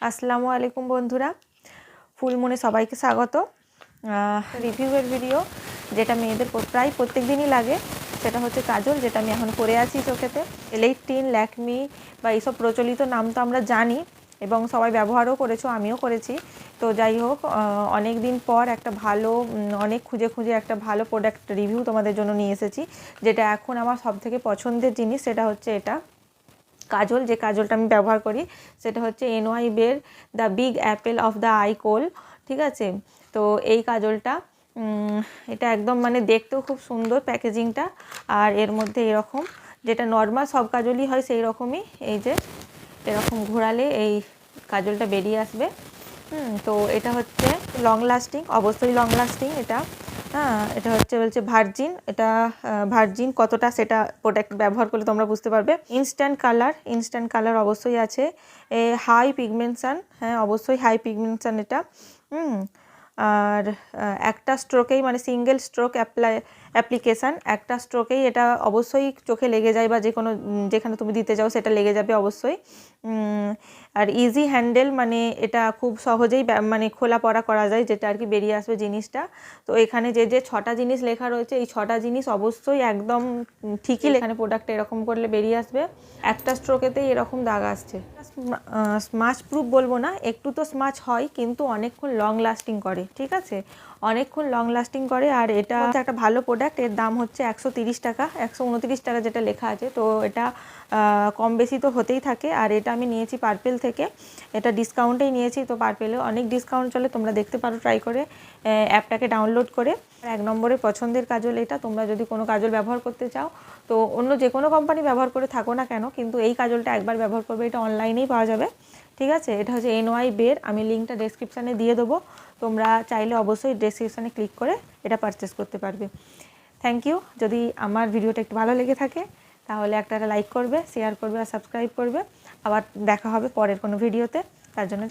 আসসালামু আলাইকুম বন্ধুরা, ফুলমনে সবাইকে স্বাগত। রিভিউয়ের ভিডিও যেটা মেয়েদের প্রায় প্রত্যেক দিনই লাগে, সেটা হচ্ছে কাজল, যেটা আমি এখন পরে আছি চোখেতে। এল18, ল্যাকমি বা এইসব প্রচলিত নাম তো আমরা জানি এবং সবাই ব্যবহারও করেছো, আমিও করেছি। তো যাই হোক, অনেক দিন পর একটা ভালো, অনেক খুঁজে খুঁজে একটা ভালো প্রোডাক্ট রিভিউ তোমাদের জন্য নিয়ে এসেছি, যেটা এখন আমার সবথেকে পছন্দের জিনিস। সেটা হচ্ছে এটা কাজল। যে কাজলটা আমি ব্যবহার করি সেটা হচ্ছে এনওয়াইবের the big apple of the eye coal, ঠিক আছে। তো এই কাজলটা এটা একদম মানে দেখতেও খুব সুন্দর প্যাকেজিংটা, আর এর মধ্যে এরকম যেটা নর্মাল সব কাজলই হয় সেই রকমই, এই যে এরকম ঘোরালে এই কাজলটা বেরিয়ে আসবে। তো এটা হচ্ছে লং লাস্টিং, অবশ্যই লং লাস্টিং এটা। হ্যাঁ, এটা হচ্ছে বলছে ভার্জিন। এটা ভার্জিন কতটা সেটা প্রোডাক্ট ব্যবহার করলে তোমরা বুঝতে পারবে। ইনস্ট্যান্ট কালার অবশ্যই আছে। হাই পিগমেন্টেশন, হ্যাঁ অবশ্যই হাই পিগমেন্টেশন এটা। আর একটা স্ট্রোকেই মানে সিঙ্গেল স্ট্রোক অ্যাপ্লিকেশান, একটা স্ট্রোকেই এটা অবশ্যই চোখে লেগে যায়, বা যে কোনো যেখানে তুমি দিতে যাও সেটা লেগে যাবে অবশ্যই। আর ইজি হ্যান্ডেল, মানে এটা খুব সহজেই মানে খোলা পড়া করা যায়, যেটা আর কি বেরিয়ে আসবে জিনিসটা। তো এখানে যে যে 6টা জিনিস লেখা রয়েছে, এই 6টা জিনিস অবশ্যই একদম ঠিকই এখানে প্রোডাক্টে এরকম করলে বেরিয়ে আসবে। একটা স্ট্রোকেতেই এরকম দাগ আসছে। স্মাচ প্রুফ বলবো না, একটু তো স্মাচ হয়, কিন্তু অনেকক্ষণ লং লাস্টিং করে, ঠিক আছে, অনেকক্ষণ লং লাস্টিং করে। আর এটা একটা ভালো প্রোডাক্ট। এর দাম হচ্ছে 130 টাকা, 129 টাকা যেটা লেখা আছে। তো এটা কম বেশি তো হতেই থাকে। আর এটা আমি নিয়েছি পার্পেল থেকে, এটা ডিসকাউন্টেই নিয়েছি। তো পার্পেলেও অনেক ডিসকাউন্ট চলে, তোমরা দেখতে পারো ট্রাই করে, অ্যাপটাকে ডাউনলোড করে। 1 নম্বরে পছন্দের কাজল এটা। তোমরা যদি কোনো কাজল ব্যবহার করতে চাও, তো অন্য যে কোনো কোম্পানি ব্যবহার করে থাকো না কেন, কিন্তু এই কাজলটা একবার ব্যবহার করবে, এটা অনলাইনেই পাওয়া যাবে, ঠিক আছে। এটা হচ্ছে এনওয়াইবের, আমি লিঙ্কটা ডেসক্রিপশানে দিয়ে দেবো, তোমরা চাইলে অবশ্যই ডেসক্রিপশানে ক্লিক করে এটা পারচেস করতে পারবে। Thank you. যদি আমার ভিডিওটা একটু ভালো লেগে থাকে তাহলে একটা লাইক করবে, শেয়ার করবে আর সাবস্ক্রাইব করবে। আবার দেখা হবে পরের কোনো ভিডিওতে, তার জন্য